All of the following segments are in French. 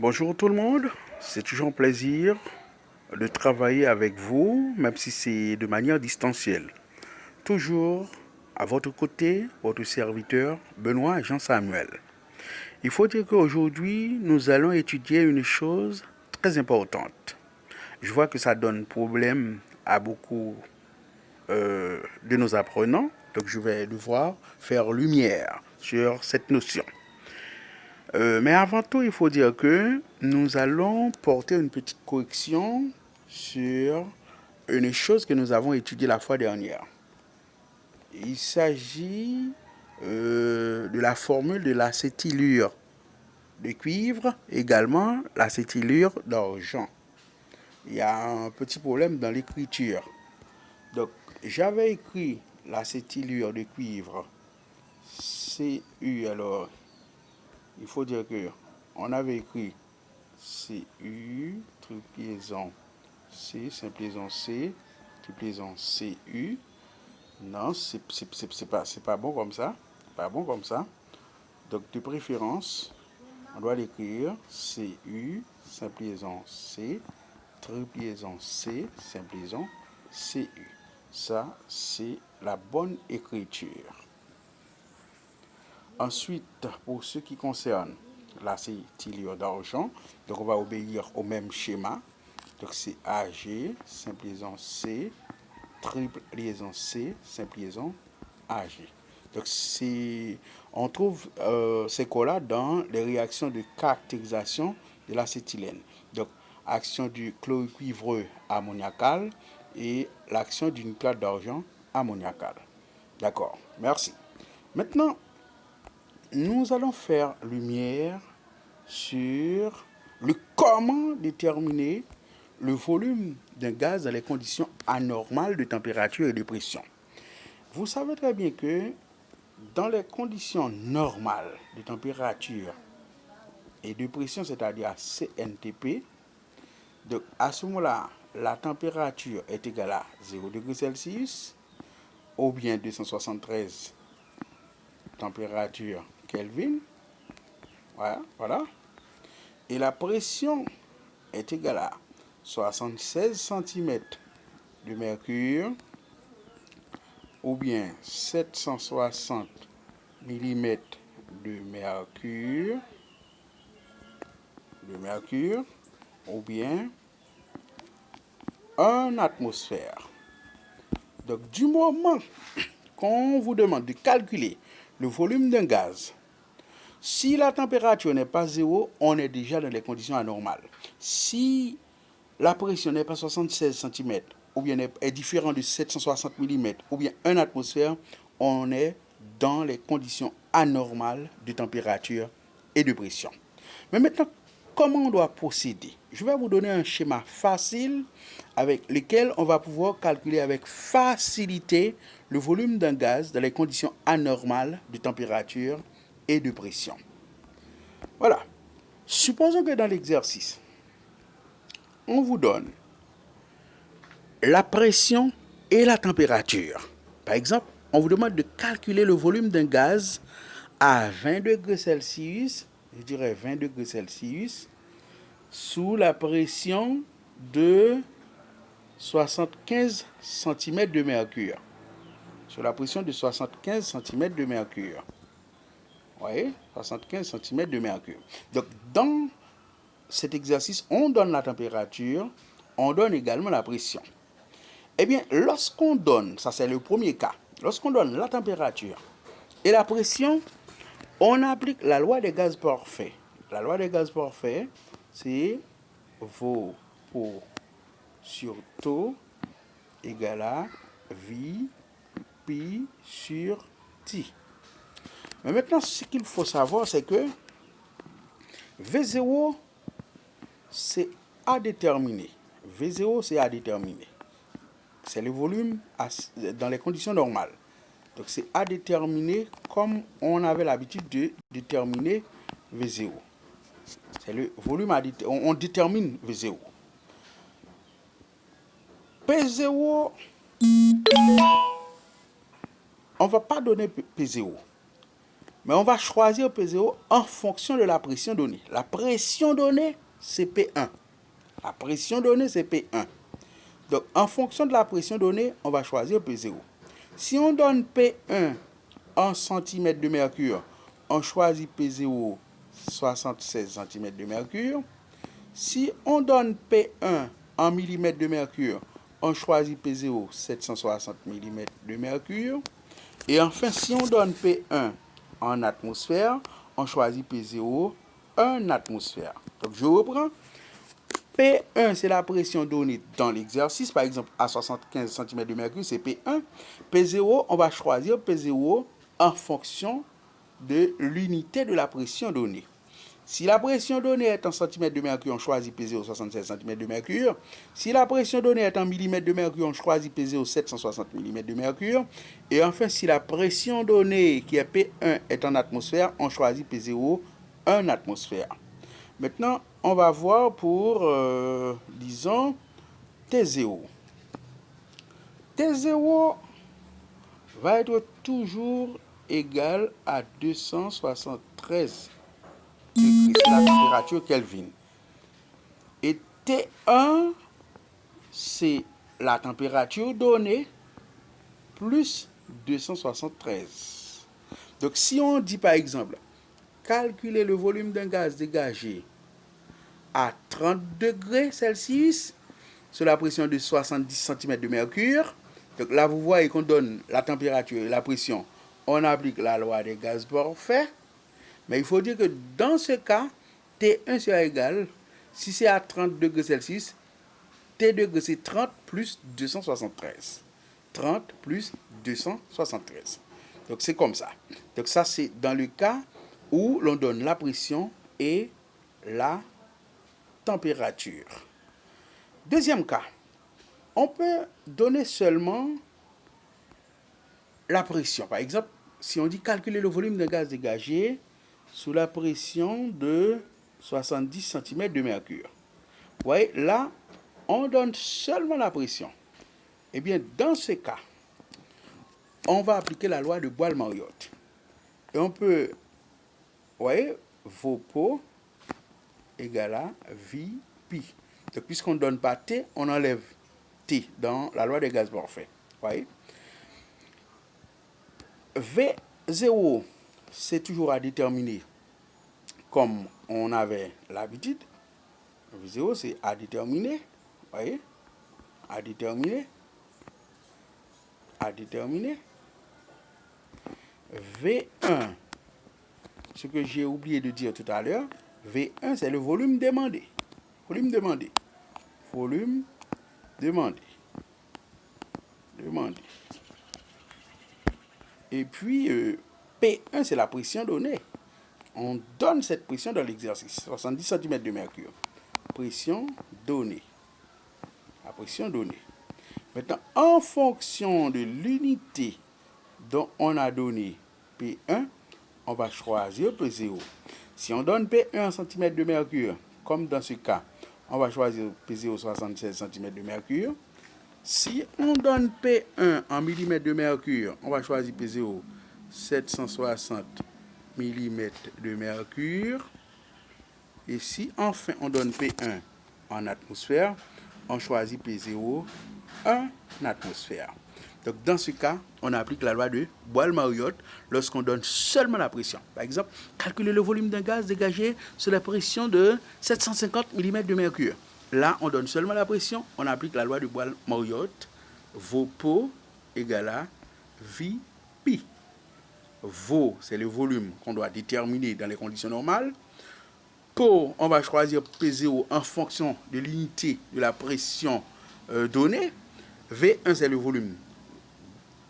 Bonjour tout le monde, c'est toujours un plaisir de travailler avec vous, même si c'est de manière distancielle. Toujours à votre côté, votre serviteur Benoît Jean-Samuel. Il faut dire qu'aujourd'hui, nous allons étudier une chose très importante. Je vois que ça donne problème à beaucoup de nos apprenants, donc je vais devoir faire lumière sur cette notion. Mais avant tout, il faut dire que nous allons porter une petite correction sur une chose que nous avons étudiée la fois dernière. Il s'agit de la formule de l'acétylure de cuivre, également l'acétylure d'argent. Il y a un petit problème dans l'écriture. Donc, j'avais écrit l'acétylure de cuivre, Cu, alors, il faut dire que on avait écrit Cu, triplaison C, simplaison C, triplaison Cu. Non, c'est pas bon comme ça. Pas bon comme ça. Donc, de préférence, on doit l'écrire Cu, simplaison C, triplaison C, simplaison Cu. Ça, c'est la bonne écriture. Ensuite, pour ce qui concerne l'acétylure d'argent, donc on va obéir au même schéma. Donc c'est Ag, simple liaison C, triple liaison C, simple liaison Ag. Donc on trouve ces cas-là dans les réactions de caractérisation de l'acétylène. Donc action du chlorocuivreux ammoniacal et l'action du nucléate d'argent ammoniacal. D'accord, merci. Maintenant, nous allons faire lumière sur le comment déterminer le volume d'un gaz dans les conditions anormales de température et de pression. Vous savez très bien que dans les conditions normales de température et de pression, c'est-à-dire CNTP, donc à ce moment-là, la température est égale à 0 degré Celsius ou bien 273 température Kelvin. Voilà. Et la pression est égale à 76 cm de mercure ou bien 760 mm de mercure ou bien 1 atmosphère. Donc du moment qu'on vous demande de calculer le volume d'un gaz, si la température n'est pas zéro, on est déjà dans les conditions anormales. Si la pression n'est pas 76 cm ou bien est différente de 760 mm ou bien 1 atmosphère, on est dans les conditions anormales de température et de pression. Mais maintenant, comment on doit procéder? Je vais vous donner un schéma facile avec lequel on va pouvoir calculer avec facilité le volume d'un gaz dans les conditions anormales de température et de pression. Voilà. Supposons que dans l'exercice, on vous donne la pression et la température. Par exemple, on vous demande de calculer le volume d'un gaz à 20 degrés Celsius, je dirais 20 degrés Celsius, sous la pression de 75 cm de mercure. Sous la pression de 75 cm de mercure. Vous voyez, 75 cm de mercure. Donc, dans cet exercice, on donne la température, on donne également la pression. Eh bien, lorsqu'on donne, ça c'est le premier cas, lorsqu'on donne la température et la pression, on applique la loi des gaz parfaits. La loi des gaz parfaits, c'est V pour sur taux égale à V pi sur T. Mais maintenant, ce qu'il faut savoir, c'est que V0, c'est à déterminer. V0, c'est à déterminer. C'est le volume dans les conditions normales. Donc, c'est à déterminer comme on avait l'habitude de déterminer V0. C'est le volume à déterminer. On détermine V0. P0, on ne va pas donner P0. Mais on va choisir P0 en fonction de la pression donnée. La pression donnée, c'est P1. La pression donnée, c'est P1. Donc, en fonction de la pression donnée, on va choisir P0. Si on donne P1 en centimètres de mercure, on choisit P0 76 cm de mercure. Si on donne P1 en millimètres de mercure, on choisit P0 760 mm de mercure. Et enfin, si on donne P1 en atmosphère, on choisit P0 1 atmosphère. Donc, je reprends. P1, c'est la pression donnée dans l'exercice. Par exemple, à 75 cm de mercure, c'est P1. P0, on va choisir P0 en fonction de l'unité de la pression donnée. Si la pression donnée est en centimètres de mercure, on choisit P0 76 cm de mercure. Si la pression donnée est en millimètres de mercure, on choisit P0 760 mm de mercure. Et enfin, si la pression donnée qui est P1 est en atmosphère, on choisit P0 1 atmosphère. Maintenant, on va voir pour, disons, T0. T0 va être toujours égal à 273 degrés. C'est la température Kelvin. Et T1, c'est la température donnée plus 273. Donc, si on dit par exemple, calculer le volume d'un gaz dégagé à 30 degrés Celsius sous la pression de 70 cm de mercure. Donc là, vous voyez qu'on donne la température et la pression. On applique la loi des gaz parfaits. Mais il faut dire que dans ce cas, T1 sera égal, si c'est à 30 degrés Celsius, T degrés c'est 30 plus 273. 30 plus 273. Donc c'est comme ça. Donc ça, c'est dans le cas où l'on donne la pression et la température. Deuxième cas, on peut donner seulement la pression. Par exemple, si on dit calculer le volume d'un gaz dégagé sous la pression de 70 cm de mercure. Vous voyez, là, on donne seulement la pression. Eh bien, dans ce cas, on va appliquer la loi de Boyle-Mariotte. Et on peut, vous voyez, Vpo égale à Vp. Donc, puisqu'on ne donne pas T, on enlève T dans la loi des gaz parfaits. Vous voyez? V0, c'est toujours à déterminer comme on avait l'habitude. V0, c'est à déterminer. Vous voyez? À déterminer. À déterminer. V1, ce que j'ai oublié de dire tout à l'heure, V1, c'est le volume demandé. Volume demandé. Volume demandé. Demandé. Et puis, P1, c'est la pression donnée. On donne cette pression dans l'exercice, 70 cm de mercure. Pression donnée. La pression donnée. Maintenant, en fonction de l'unité dont on a donné P1, on va choisir P0. Si on donne P1 en cm de mercure, comme dans ce cas, on va choisir P0 76 cm de mercure. Si on donne P1 en millimètres de mercure, on va choisir P0 760 mm de mercure. Et si enfin on donne P1 en atmosphère, on choisit P0 1 atmosphère. Donc dans ce cas, on applique la loi de Boyle-Mariotte lorsqu'on donne seulement la pression. Par exemple, calculer le volume d'un gaz dégagé sous la pression de 750 mm de mercure. Là, on donne seulement la pression, on applique la loi de Boyle-Mariotte. Vpo égale à Vp. Vo, c'est le volume qu'on doit déterminer dans les conditions normales. Pour, on va choisir P0 en fonction de l'unité de la pression donnée. V1, c'est le volume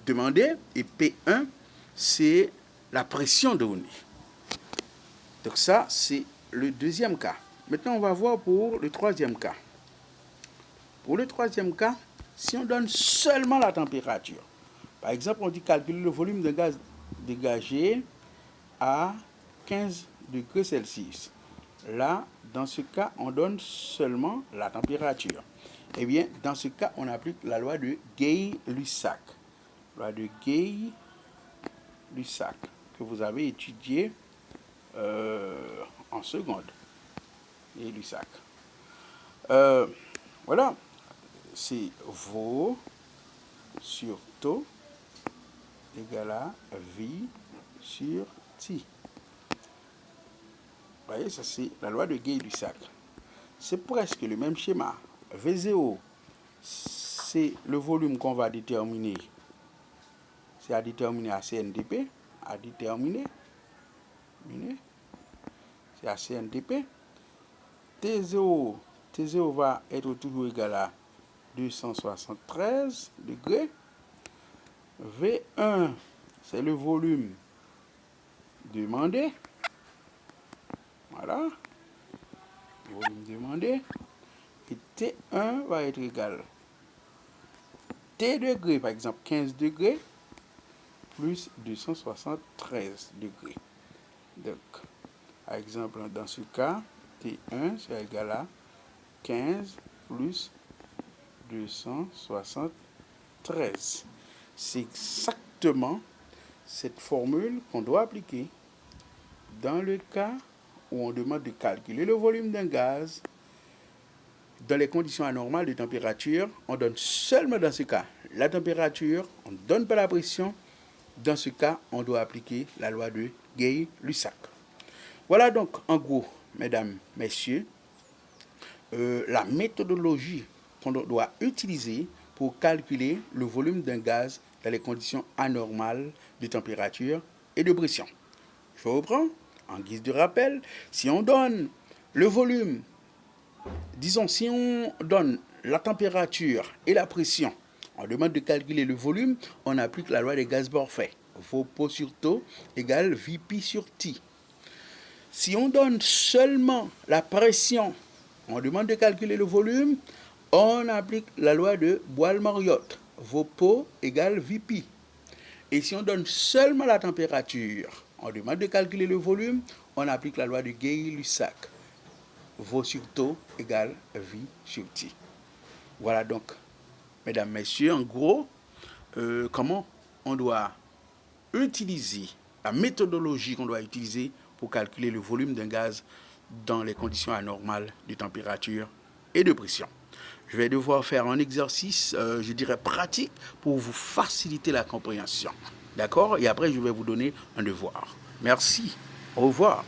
demandé. Et P1, c'est la pression donnée. Donc ça, c'est le deuxième cas. Maintenant, on va voir pour le troisième cas. Pour le troisième cas, si on donne seulement la température, par exemple, on dit calculer le volume de gaz dégagé à 15 degrés Celsius. Là, dans ce cas, on donne seulement la température. Eh bien, dans ce cas, on applique la loi de Gay-Lussac. Loi de Gay-Lussac, que vous avez étudié en seconde. Gay-Lussac. Voilà, c'est Vaux sur taux égale à V sur T. Vous voyez, ça c'est la loi de Gay-Lussac. C'est presque le même schéma. V0, c'est le volume qu'on va déterminer. C'est à déterminer à CNDP, à déterminer. C'est à CNDP. T0 va être toujours égal à 273 degrés. V1, c'est le volume demandé. Voilà. Le volume demandé. Et T1 va être égal à T degrés, par exemple 15 degrés, plus 273 degrés. Donc, par exemple, dans ce cas, T1 c'est égal à 15 plus 273. C'est exactement cette formule qu'on doit appliquer dans le cas où on demande de calculer le volume d'un gaz dans les conditions anormales de température. On donne seulement dans ce cas la température, on ne donne pas la pression. Dans ce cas, on doit appliquer la loi de Gay-Lussac. Voilà donc, en gros, mesdames, messieurs, la méthodologie qu'on doit utiliser pour calculer le volume d'un gaz dans les conditions anormales de température et de pression. Je reprends, en guise de rappel, si on donne le volume, disons, si on donne la température et la pression, on demande de calculer le volume, on applique la loi des Gaz-Morphy. Vp sur taux égale Vp sur T. Si on donne seulement la pression, on demande de calculer le volume, on applique la loi de Boyle-Mariotte. Vp égale Vp. Et si on donne seulement la température, on demande de calculer le volume, on applique la loi de Gay-Lussac. V sur taux égale V sur T. Voilà donc, mesdames, messieurs, en gros, comment on doit utiliser, la méthodologie qu'on doit utiliser pour calculer le volume d'un gaz dans les conditions anormales de température et de pression. Je vais devoir faire un exercice, je dirais pratique, pour vous faciliter la compréhension. D'accord? Et après, je vais vous donner un devoir. Merci. Au revoir.